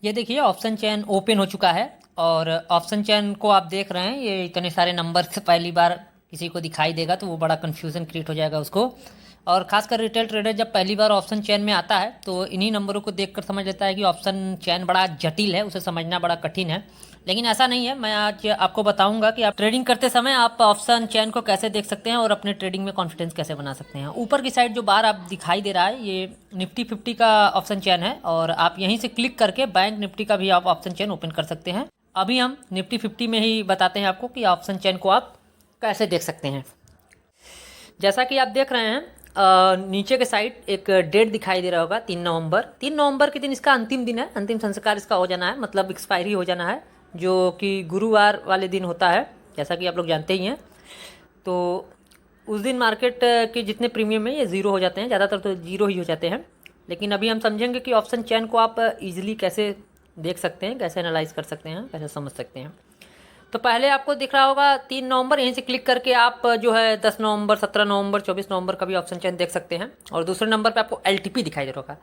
ये देखिए option chain open हो चुका है और ऑप्शन चेन को आप देख रहे हैं, ये इतने सारे नंबर से पहली बार किसी को दिखाई देगा तो वो बड़ा कन्फ्यूज़न क्रिएट हो जाएगा उसको। और खासकर रिटेल ट्रेडर जब पहली बार ऑप्शन चेन में आता है तो इन्हीं नंबरों को देखकर समझ लेता है कि ऑप्शन चेन बड़ा जटिल है, उसे समझना बड़ा कठिन है। लेकिन ऐसा नहीं है। मैं आज आपको बताऊंगा कि आप ट्रेडिंग करते समय आप ऑप्शन चेन को कैसे देख सकते हैं और अपने ट्रेडिंग में कॉन्फिडेंस कैसे बना सकते हैं। ऊपर की साइड जो बार आप दिखाई दे रहा है ये निफ्टी 50 का ऑप्शन चेन है और आप यहीं से क्लिक करके बैंक निफ्टी का भी आप ऑप्शन चेन ओपन कर सकते हैं। अभी हम निफ्टी 50 में ही बताते हैं आपको कि ऑप्शन चेन को आप कैसे देख सकते हैं। जैसा कि आप देख रहे हैं नीचे के साइड एक डेट दिखाई दे रहा होगा 3 नवंबर। 3 नवंबर के दिन इसका अंतिम दिन है, अंतिम संस्कार इसका हो जाना है, मतलब एक्सपायरी हो जाना है, जो कि गुरुवार वाले दिन होता है, जैसा कि आप लोग जानते ही हैं। तो उस दिन मार्केट के जितने प्रीमियम है ये ज़ीरो हो जाते हैं, ज़्यादातर तो ज़ीरो ही हो जाते हैं। लेकिन अभी हम समझेंगे कि ऑप्शन चेन को आप ईजिली कैसे देख सकते हैं, कैसे एनालाइज कर सकते हैं, कैसे समझ सकते हैं। तो पहले आपको दिख रहा होगा 3 नवंबर, यहीं से क्लिक करके आप जो है 10 नवंबर, 17 नवंबर, 24 नवंबर का भी ऑप्शन चेन देख सकते हैं। और दूसरे नंबर पे आपको एलटीपी दिखाई दे रहा होगा।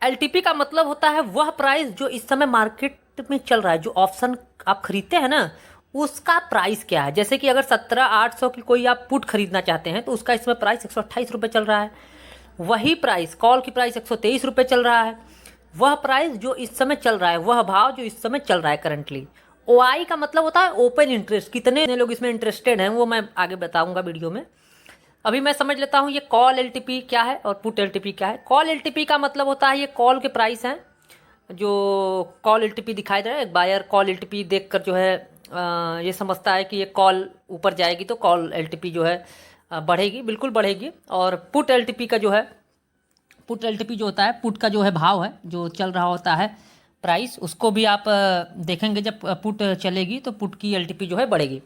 एलटीपी का मतलब होता है वह प्राइस जो इस समय मार्केट में चल रहा है, जो ऑप्शन आप खरीदते हैं ना उसका प्राइस क्या है। जैसे कि अगर 17,800 की कोई आप पुट खरीदना चाहते हैं तो उसका इसमें प्राइस 128 रुपये चल रहा है। वही प्राइस कॉल की प्राइस 123 रुपये चल रहा है। वह प्राइस जो इस समय चल रहा है, वह भाव जो इस समय चल रहा है करंटली। ओआई का मतलब होता है ओपन इंटरेस्ट, कितने लोग इसमें इंटरेस्टेड हैं वो मैं आगे बताऊंगा वीडियो में। अभी मैं समझ लेता हूँ ये कॉल एलटीपी क्या है और पुट एलटीपी क्या है। कॉल एलटीपी का मतलब होता है ये कॉल के प्राइस हैं, जो कॉल एलटीपी दिखाई दे रहा है। एक बायर कॉल एलटीपी देखकर जो है ये समझता है कि ये कॉल ऊपर जाएगी तो कॉल एलटीपी जो है बढ़ेगी, बिल्कुल बढ़ेगी। और पुट एलटीपी का जो है, पुट एलटीपी जो होता है, पुट का जो है भाव है जो चल रहा होता है प्राइस, उसको भी आप देखेंगे। जब पुट चलेगी तो पुट की एलटीपी जो है बढ़ेगी।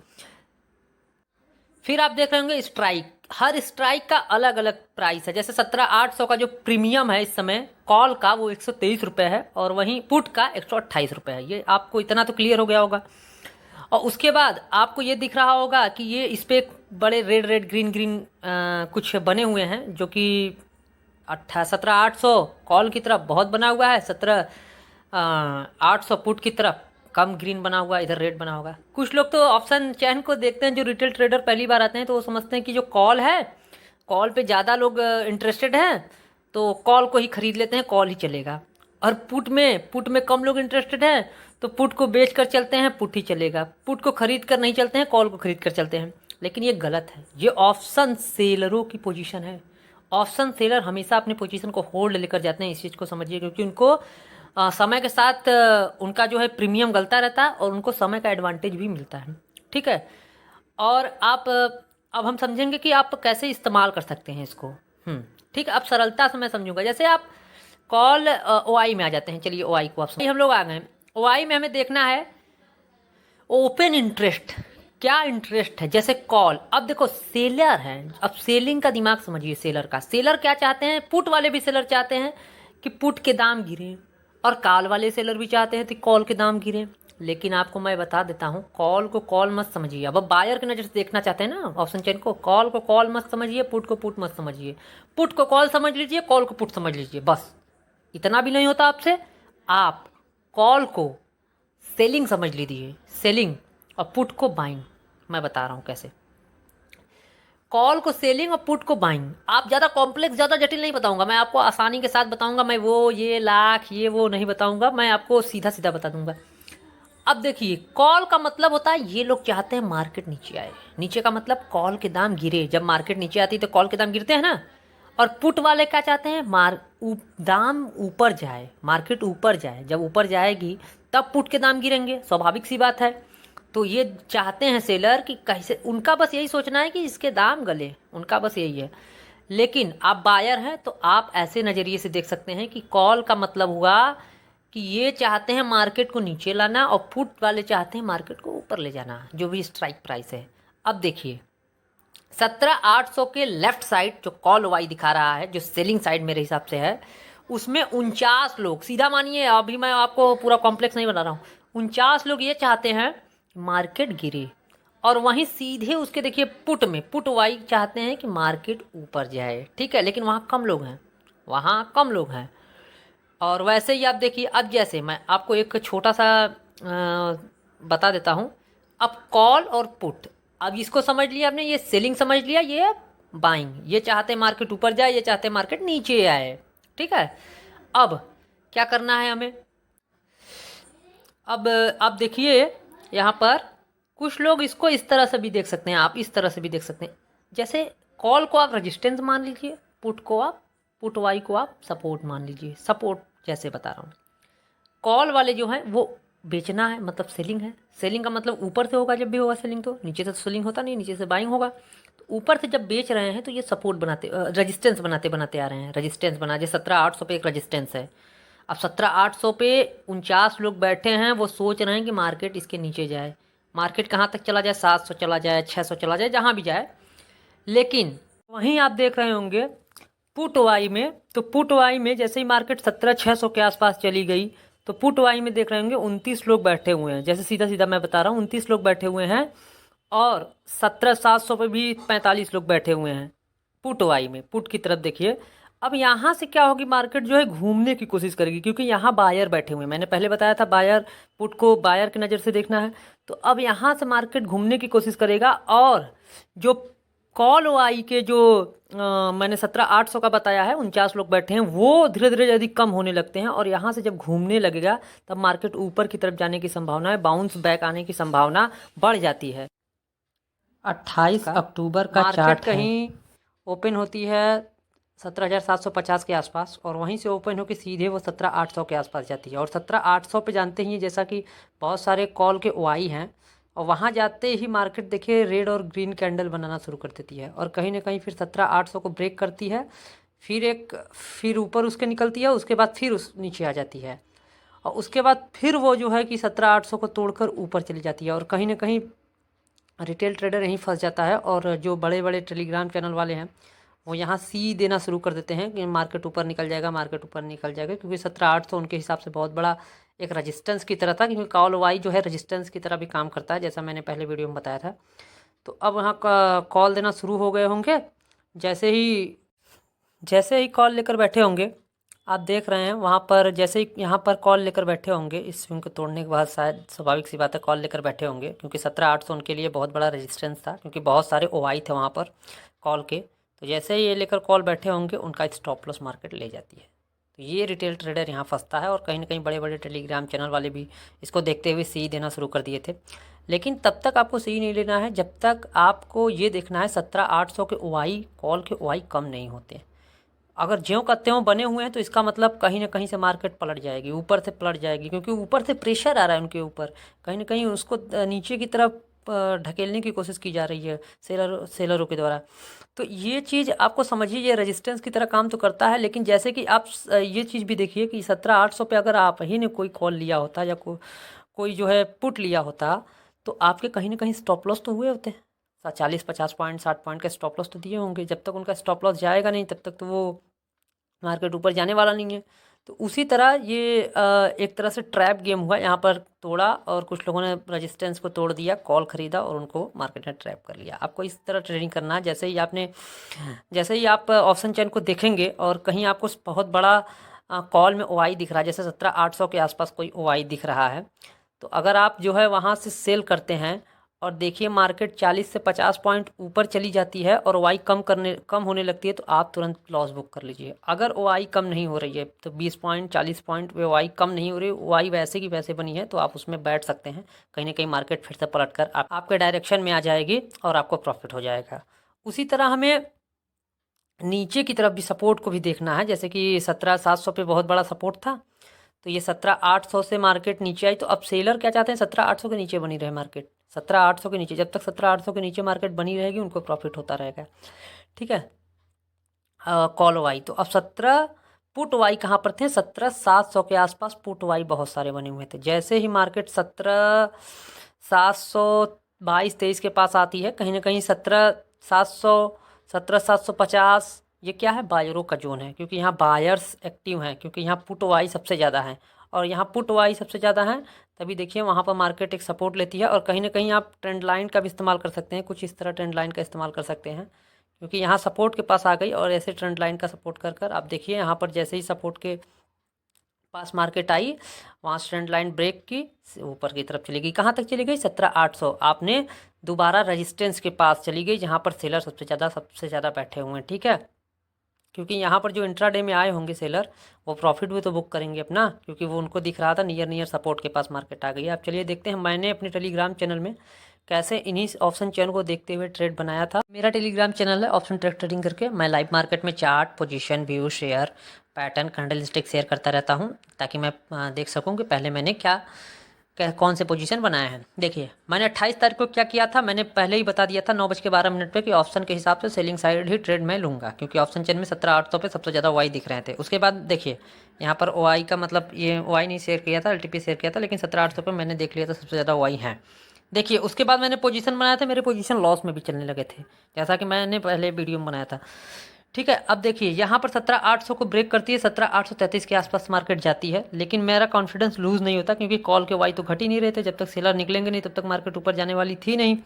फिर आप देख रहे होंगे स्ट्राइक, हर स्ट्राइक का अलग अलग प्राइस है। जैसे 17,800 का जो प्रीमियम है इस समय कॉल का वो 123 रुपये है और वहीं पुट का 128 रुपये है। ये आपको इतना तो क्लियर हो गया होगा। और उसके बाद आपको ये दिख रहा होगा कि ये इस पर बड़े रेड रेड ग्रीन ग्रीन कुछ बने हुए हैं, जो कि 17,800 कॉल की तरफ बहुत बना हुआ है, 17,800 पुट की तरफ कम ग्रीन बना हुआ, इधर रेड बना होगा। कुछ लोग तो ऑप्शन चेन को देखते हैं, जो रिटेल ट्रेडर पहली बार आते हैं तो वो समझते हैं कि जो कॉल है, कॉल पे ज़्यादा लोग इंटरेस्टेड हैं तो कॉल को ही खरीद लेते हैं, कॉल ही चलेगा। और पुट में कम लोग इंटरेस्टेड हैं तो पुट को बेच कर चलते हैं, पुट ही चलेगा। पुट को खरीद कर नहीं चलते हैं, कॉल को खरीद कर चलते हैं। लेकिन ये गलत है, ये ऑप्शन सेलरों की पोजीशन है। ऑप्शन सेलर हमेशा अपनी पोजीशन को होल्ड लेकर जाते हैं, इस चीज़ को समझिए, क्योंकि उनको समय के साथ उनका जो है प्रीमियम गलता रहता है और उनको समय का एडवांटेज भी मिलता है। ठीक है। और आप अब हम समझेंगे कि आप कैसे इस्तेमाल कर सकते हैं इसको। ठीक है, अब सरलता से मैं समझूंगा। जैसे आप कॉल ओआई में आ जाते हैं। चलिए ओआई को आप हम लोग आ गए। ओआई में हमें देखना है ओपन इंटरेस्ट, क्या इंटरेस्ट है। जैसे कॉल, अब देखो सेलर है, अब सेलिंग का दिमाग समझिए। सेलर का, सेलर क्या चाहते हैं, पुट वाले भी सेलर चाहते हैं कि पुट के दाम गिरे और कॉल वाले सेलर भी चाहते हैं कि कॉल के दाम गिरे। लेकिन आपको मैं बता देता हूँ, कॉल को कॉल मत समझिए। अब बायर की नज़र से देखना चाहते हैं ना ऑप्शन चेन को, कॉल को कॉल मत समझिए, पुट को पुट मत समझिए। पुट को कॉल समझ लीजिए, कॉल को पुट समझ लीजिए, बस इतना भी नहीं होता आपसे। आप कॉल को सेलिंग समझ लीजिए, सेलिंग, और पुट को बाइंग। मैं बता रहा हूँ कैसे। कॉल को सेलिंग और पुट को बाइंग। आप ज़्यादा कॉम्प्लेक्स, ज़्यादा जटिल नहीं बताऊंगा, मैं आपको आसानी के साथ बताऊंगा। मैं वो ये लाख ये वो नहीं बताऊंगा, मैं आपको सीधा सीधा बता दूंगा। अब देखिए, कॉल का मतलब होता है ये लोग चाहते हैं मार्केट नीचे आए। नीचे का मतलब कॉल के दाम गिरे। जब मार्केट नीचे आती है तो कॉल के दाम गिरते हैं ना। और पुट वाले क्या चाहते हैं, दाम ऊपर जाए, मार्केट ऊपर जाए। जब ऊपर जाएगी तब पुट के दाम गिरेंगे, स्वाभाविक सी बात है। तो ये चाहते हैं सेलर कि कैसे, उनका बस यही सोचना है कि इसके दाम गले, उनका बस यही है। लेकिन आप बायर हैं तो आप ऐसे नज़रिए से देख सकते हैं कि कॉल का मतलब हुआ कि ये चाहते हैं मार्केट को नीचे लाना और पुट वाले चाहते हैं मार्केट को ऊपर ले जाना, जो भी स्ट्राइक प्राइस है। अब देखिए 17,800 के लेफ्ट साइड जो कॉल वाई दिखा रहा है, जो सेलिंग साइड मेरे हिसाब से है, उसमें 49 लोग, सीधा मानिए, अभी मैं आपको पूरा कॉम्प्लेक्स नहीं बना रहा हूँ, 49 लोग ये चाहते हैं मार्केट गिरे। और वहीं सीधे उसके देखिए पुट में, पुट वाई चाहते हैं कि मार्केट ऊपर जाए। ठीक है, लेकिन वहाँ कम लोग हैं, वहाँ कम लोग हैं। और वैसे ही आप देखिए, अब जैसे मैं आपको एक छोटा सा बता देता हूँ। अब कॉल और पुट, अब इसको समझ लिया आपने, ये सेलिंग समझ लिया, ये बाइंग। ये चाहते मार्केट ऊपर जाए, ये चाहते मार्केट नीचे आए। ठीक है, अब क्या करना है हमें। अब आप देखिए यहाँ पर कुछ लोग इसको इस तरह से भी देख सकते हैं, आप इस तरह से भी देख सकते हैं। जैसे कॉल को आप रेजिस्टेंस मान लीजिए, पुट को आप, पुट वाई को आप सपोर्ट मान लीजिए। सपोर्ट जैसे बता रहा हूँ, कॉल वाले जो हैं वो बेचना है, मतलब सेलिंग है। सेलिंग का मतलब ऊपर से होगा, जब भी होगा सेलिंग तो नीचे से सेलिंग होता नहीं, नीचे से बाइंग होगा। तो ऊपर से जब बेच रहे हैं तो ये सपोर्ट बनाते, रजिस्टेंस बनाते बनाते आ रहे हैं। रजिस्टेंस बना, जैसे 17,800 पे एक रजिस्टेंस है। अब 17,800 पे 49 लोग बैठे हैं, वो सोच रहे हैं कि मार्केट इसके नीचे जाए। मार्केट कहाँ तक चला जाए, 700 चला जाए, 600 चला जाए, जहाँ भी जाए। लेकिन वहीं आप देख रहे होंगे पुट वाई में, तो पुट वाई में जैसे ही मार्केट 17,600 के आसपास चली गई, तो पुट वाई में देख रहे होंगे 29 लोग बैठे हुए हैं। जैसे सीधा सीधा मैं बता रहा हूँ, 29 लोग बैठे हुए हैं। और 17,700 पे भी 45 लोग बैठे हुए हैं पुट वाई में। पुट की तरफ देखिए, अब यहाँ से क्या होगी, मार्केट जो है घूमने की कोशिश करेगी, क्योंकि यहाँ बायर बैठे हुए हैं। मैंने पहले बताया था बायर, पुट को बायर की नज़र से देखना है। तो अब यहाँ से मार्केट घूमने की कोशिश करेगा, और जो कॉल वाई के जो मैंने 17,800 का बताया है, 49 लोग बैठे हैं, वो धीरे धीरे यदि कम होने लगते हैं, और यहाँ से जब घूमने लगेगा तब मार्केट ऊपर की तरफ जाने की संभावना है, बाउंस बैक आने की संभावना बढ़ जाती है। 28 अक्टूबर का मार्केट कहीं ओपन होती है 17,750 के आसपास, और वहीं से ओपन होकर सीधे वो 17,800 के आसपास जाती है। और 17,800 पे जानते ही, जैसा कि बहुत सारे कॉल के ओआई हैं, और वहाँ जाते ही मार्केट देखिए रेड और ग्रीन कैंडल बनाना शुरू कर देती है, और कहीं ना कहीं फिर 17,800 को ब्रेक करती है, फिर ऊपर उसके निकलती है, उसके बाद फिर उस नीचे आ जाती है, और उसके बाद फिर वो जो है कि 17,800 को तोड़कर ऊपर चली जाती है। और कहीं ना कहीं रिटेल ट्रेडर यहीं फंस जाता है, और जो बड़े बड़े टेलीग्राम चैनल वाले हैं वो यहाँ सी देना शुरू कर देते हैं कि मार्केट ऊपर निकल जाएगा, मार्केट ऊपर निकल जाएगा, क्योंकि 17,800 उनके हिसाब से बहुत बड़ा एक रजिस्टेंस की तरह था, क्योंकि कॉल वाई जो है रजिस्टेंस की तरह भी काम करता है, जैसा मैंने पहले वीडियो में बताया था। तो अब वहाँ का कॉल देना शुरू हो गए होंगे। जैसे ही कॉल लेकर बैठे होंगे, आप देख रहे हैं वहाँ पर, जैसे ही यहाँ पर कॉल लेकर बैठे होंगे, इस स्विंग को तोड़ने के बाद शायद स्वाभाविक सी बात है कॉल लेकर बैठे होंगे, क्योंकि 17,800 उनके लिए बहुत बड़ा रेजिस्टेंस था, क्योंकि बहुत सारे ओआई थे वहाँ पर कॉल के। तो जैसे ही ये लेकर कॉल बैठे होंगे, उनका स्टॉप लॉस मार्केट ले जाती है। तो ये रिटेल ट्रेडर यहाँ फंसता है, और कहीं ना कहीं बड़े बड़े टेलीग्राम चैनल वाले भी इसको देखते हुए सी देना शुरू कर दिए थे। लेकिन तब तक आपको सी नहीं लेना है जब तक आपको ये देखना है 17,800 के ओआई, कॉल के ओआई कम नहीं होते। अगर ज्यों का त्यों बने हुए हैं तो इसका मतलब कहीं ना कहीं से मार्केट पलट जाएगी, ऊपर से पलट जाएगी, क्योंकि ऊपर से प्रेशर आ रहा है उनके ऊपर, कहीं ना कहीं उसको नीचे की तरफ ढकेलने की कोशिश की जा रही है सेलरों के द्वारा। तो ये चीज़ आपको समझिए, ये रेजिस्टेंस की तरह काम तो करता है। लेकिन जैसे कि आप ये चीज़ भी देखिए कि 17,800 पे अगर आप ही ने कोई कॉल लिया होता, या कोई जो है पुट लिया होता, तो आपके कहीं ना कहीं स्टॉप लॉस तो हुए होते हैं। 40-50 पॉइंट 60 पॉइंट का स्टॉप लॉस तो दिए होंगे। जब तक उनका स्टॉप लॉस जाएगा नहीं, तब तक तो वो मार्केट ऊपर जाने वाला नहीं है। तो उसी तरह ये एक तरह से ट्रैप गेम हुआ, यहाँ पर तोड़ा और कुछ लोगों ने रेजिस्टेंस को तोड़ दिया, कॉल ख़रीदा और उनको मार्केट ने ट्रैप कर लिया। आपको इस तरह ट्रेडिंग करना है। जैसे ही आप ऑप्शन चेन को देखेंगे और कहीं आपको बहुत बड़ा कॉल में ओआई दिख रहा है, जैसे 17,800 के आसपास कोई ओआई दिख रहा है, तो अगर आप जो है वहाँ से सेल करते हैं और देखिए मार्केट 40 से 50 पॉइंट ऊपर चली जाती है और ओआई कम होने लगती है, तो आप तुरंत लॉस बुक कर लीजिए। अगर ओआई कम नहीं हो रही है, तो 20 पॉइंट 40 पॉइंट पे ओआई कम नहीं हो रही, ओआई वैसे की वैसे बनी है, तो आप उसमें बैठ सकते हैं। कहीं ना कहीं मार्केट फिर से पलट कर आपके डायरेक्शन में आ जाएगी और आपको प्रॉफिट हो जाएगा। उसी तरह हमें नीचे की तरफ भी सपोर्ट को भी देखना है। जैसे कि 17,700 पे बहुत बड़ा सपोर्ट था, तो ये 17,800 से मार्केट नीचे आई, तो अब सेलर क्या चाहते हैं, 17,800 के नीचे बनी रहे मार्केट। 17,800 के नीचे, जब तक 17,800 के नीचे मार्केट बनी रहेगी उनको प्रॉफिट होता रहेगा। ठीक है। कॉल वाई तो अब 17 पुट वाई कहाँ पर थे, 17,700 के आसपास पुट वाई बहुत सारे बने हुए थे। जैसे ही मार्केट 17,722-23 के पास आती है, कहीं ना कहीं 17,700 17,750 ये क्या है, बायरों का जोन है, क्योंकि यहाँ बायर्स एक्टिव हैं, क्योंकि यहाँ पुट वाई सबसे ज़्यादा है और यहाँ पुट वाई सबसे ज़्यादा है। तभी देखिए वहाँ पर मार्केट एक सपोर्ट लेती है। और कहीं ना कहीं आप ट्रेंड लाइन का भी इस्तेमाल कर सकते हैं, कुछ इस तरह ट्रेंड लाइन का इस्तेमाल कर सकते हैं, क्योंकि यहाँ सपोर्ट के पास आ गई और ऐसे ट्रेंड लाइन का सपोर्ट कर आप देखिए यहाँ पर जैसे ही सपोर्ट के पास मार्केट आई, वहाँ से ट्रेंड लाइन ब्रेक की, ऊपर की तरफ चली गई। कहाँ तक चली गई? 17,800। आपने दोबारा रेजिस्टेंस के पास चली गई, जहाँ पर सेलर सबसे ज़्यादा बैठे हुए हैं, ठीक है। क्योंकि यहाँ पर जो इंट्राडे में आए होंगे सेलर, वो प्रॉफिट भी तो बुक करेंगे अपना, क्योंकि वो उनको दिख रहा था नियर सपोर्ट के पास मार्केट आ गई है। अब चलिए देखते हैं मैंने अपने टेलीग्राम चैनल में कैसे इन्हीं ऑप्शन चैन को देखते हुए ट्रेड बनाया था। मेरा टेलीग्राम चैनल है ऑप्शन ट्रेडिंग करके। मैं लाइव मार्केट में chart, position, view, share pattern, candlestick share करता रहता हूँ, ताकि मैं देख सकूँ कि पहले मैंने कौन से पोजीशन बनाए हैं। देखिए मैंने 28 तारीख को क्या किया था, मैंने पहले ही बता दिया था 9:12 पे कि ऑप्शन के हिसाब से सेलिंग साइड ही ट्रेड मैं लूँगा, क्योंकि ऑप्शन चेन में 17,800 पे सबसे ज़्यादा वाई दिख रहे थे। उसके बाद देखिए यहाँ पर OI का मतलब, ये OI नहीं शेयर किया था, LTP शेयर किया था, लेकिन 17,800 पे मैंने देख लिया था सबसे ज़्यादा OI है। देखिए उसके बाद मैंने पोजीशन बनाया था, मेरे पोजीशन लॉस में भी चलने लगे थे, जैसा कि मैंने पहले वीडियो में बनाया था, ठीक है। अब देखिए यहाँ पर 17,800 को ब्रेक करती है, 17,833 के आसपास मार्केट जाती है, लेकिन मेरा कॉन्फिडेंस लूज़ नहीं होता, क्योंकि कॉल के वाई तो घट ही नहीं रहे थे। जब तक सेलर निकलेंगे नहीं तब तक मार्केट ऊपर जाने वाली थी नहीं।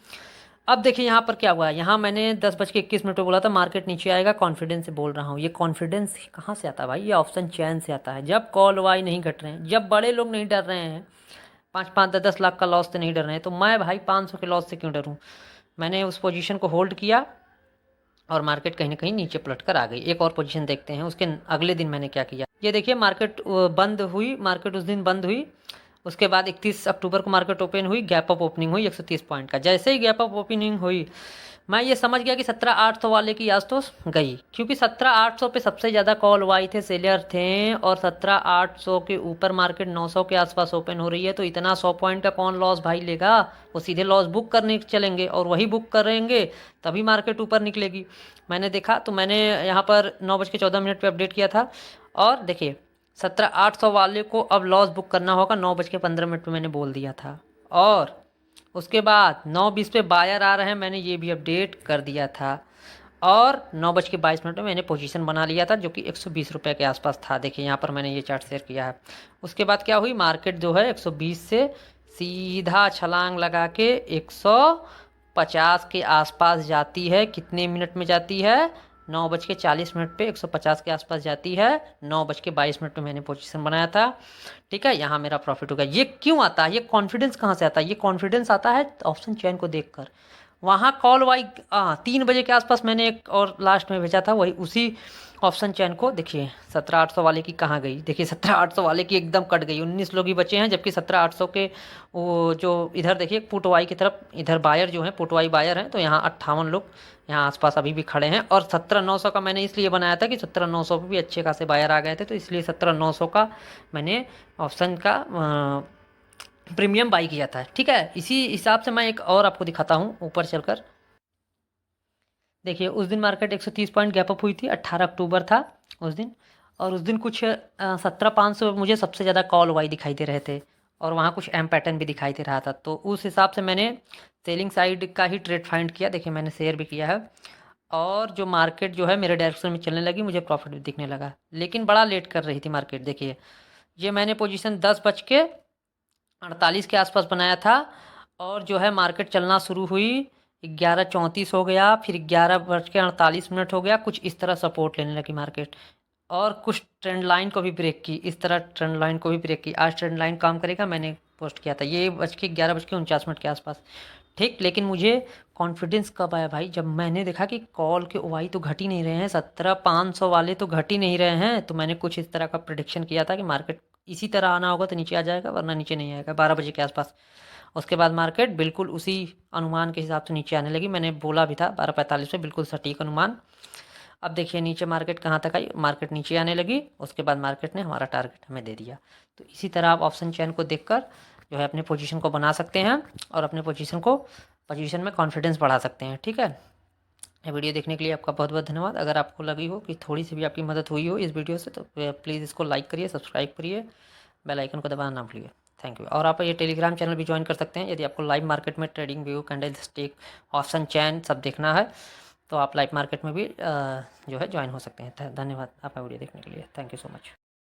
अब देखिए यहाँ पर क्या हुआ है, यहाँ मैंने 10:21 पे बोला था मार्केट नीचे आएगा, कॉन्फिडेंस से बोल रहा हूँ। ये कॉन्फिडेंस कहाँ से आता है भाई? ये ऑप्शन चैन से आता है। जब कॉल वाई नहीं घट रहे हैं, जब बड़े लोग नहीं डर रहे हैं, 5-5, 10-10 लाख का लॉस से नहीं डर रहे हैं, तो मैं भाई 500 के लॉस से क्यों डरूँ? मैंने उस पोजीशन को होल्ड किया और मार्केट कहीं ना कहीं नीचे पलट कर आ गई। एक और पोजीशन देखते हैं, उसके अगले दिन मैंने क्या किया। ये देखिए मार्केट बंद हुई, मार्केट उस दिन बंद हुई, उसके बाद 31 अक्टूबर को मार्केट ओपन हुई, गैप अप ओपनिंग हुई 130 पॉइंट का। जैसे ही गैप अप ओपनिंग हुई, मैं ये समझ गया कि 17,800 वाले की आज तो गई, क्योंकि 17,800 पे सबसे ज़्यादा कॉल वाई थे, सेलर थे, और 17,800 के ऊपर मार्केट 900 के आसपास ओपन हो रही है, तो इतना 100 पॉइंट का कौन लॉस भाई लेगा? वो सीधे लॉस बुक करने चलेंगे, और वही बुक करेंगे तभी मार्केट ऊपर निकलेगी। मैंने देखा तो मैंने यहाँ पर 9:14 पे अपडेट किया था, और देखिए 17,800 वाले को अब लॉस बुक करना होगा, 9:15 पे मैंने बोल दिया था। और उसके बाद 9:20 पे बायर आ रहे हैं, मैंने ये भी अपडेट कर दिया था, और 9:22 में मैंने पोजीशन बना लिया था, जो कि 120 रुपये के आसपास था। देखिए यहाँ पर मैंने ये चार्ट शेयर किया है। उसके बाद क्या हुई, मार्केट जो है 120 से सीधा छलांग लगा के 150 के आसपास जाती है। कितने मिनट में जाती है? 9:40 पे 150 के आसपास जाती है। 9:22 पे मैंने पोजीशन बनाया था, ठीक है। यहाँ मेरा प्रॉफिट होगा। ये क्यों आता है? ये कॉन्फिडेंस कहाँ से आता है? ये कॉन्फिडेंस आता है ऑप्शन चेन को देखकर। वहाँ कॉल वाई 3 बजे के आसपास मैंने एक और लास्ट में भेजा था, वही उसी ऑप्शन चेन को। देखिए 17,800 वाले की कहाँ गई? देखिए 17,800 वाले की एकदम कट गई, 19 लोग ही बचे हैं, जबकि 17,800 के वो जो इधर देखिए पुट वाई की तरफ, इधर बायर जो है पुट वाई बायर हैं, तो यहाँ 58 लोग यहाँ आसपास अभी भी खड़े हैं। और 17,900 का मैंने इसलिए बनाया था कि 17,900 पे भी अच्छे खासे बायर आ गए थे, तो इसलिए 17,900 का मैंने ऑप्शन का प्रीमियम बाई किया था, ठीक है। इसी हिसाब से मैं एक और आपको दिखाता हूँ ऊपर चलकर। देखिए उस दिन मार्केट 130 पॉइंट गैप अप हुई थी, 18 अक्टूबर था उस दिन, और उस दिन कुछ 17,500 मुझे सबसे ज़्यादा कॉल वाई दिखाई दे रहे थे, और वहाँ कुछ एम पैटर्न भी दिखाई दे रहा था। तो उस हिसाब से मैंने सेलिंग साइड का ही ट्रेड फाइंड किया। देखिए मैंने शेयर भी किया है, और जो मार्केट जो है मेरे डायरेक्शन में चलने लगी, मुझे प्रॉफिट भी दिखने लगा, लेकिन बड़ा लेट कर रही थी मार्केट। देखिए ये मैंने पोजीशन 10:48 के आसपास बनाया था, और जो है मार्केट चलना शुरू हुई, 11:34 हो गया, फिर 11:48 हो गया, कुछ इस तरह सपोर्ट लेने लगी मार्केट, और कुछ ट्रेंड लाइन को भी ब्रेक की, इस तरह ट्रेंड लाइन को भी ब्रेक की। आज ट्रेंड लाइन काम करेगा, मैंने पोस्ट किया था ये 11:49 के आसपास, ठीक। लेकिन मुझे कॉन्फिडेंस कब आया भाई? जब मैंने देखा कि कॉल के ओवाई तो घट ही नहीं रहे हैं, 17,500 वाले तो घट ही नहीं रहे हैं, तो मैंने कुछ इस तरह का प्रेडिक्शन किया था कि मार्केट इसी तरह आना होगा तो नीचे आ जाएगा, वरना नीचे नहीं आएगा 12 बजे के आसपास। उसके बाद मार्केट बिल्कुल उसी अनुमान के हिसाब से नीचे आने लगी। मैंने बोला भी था 12:45 पे, बिल्कुल सटीक अनुमान। अब देखिए नीचे मार्केट कहाँ तक आई, मार्केट नीचे आने लगी, उसके बाद मार्केट ने हमारा टारगेट हमें दे दिया। तो इसी तरह आप ऑप्शन चेन को देखकर जो है अपने पोजीशन को बना सकते हैं, और अपने पोजीशन में कॉन्फिडेंस बढ़ा सकते हैं, ठीक है। ये वीडियो देखने के लिए आपका बहुत बहुत धन्यवाद। अगर आपको लगी हो कि थोड़ी सी भी आपकी मदद हुई हो इस वीडियो से, तो प्लीज़ इसको लाइक करिए, सब्सक्राइब करिए, बेल आइकन को दबाना ना भूलिए। Thank you. और आप ये टेलीग्राम चैनल भी ज्वाइन कर सकते हैं, यदि आपको लाइव मार्केट में trading, view, candle stick, option चैन सब देखना है, तो आप लाइव मार्केट में भी जो है ज्वाइन हो सकते हैं। धन्यवाद आपका वीडियो देखने के लिए। Thank you so much.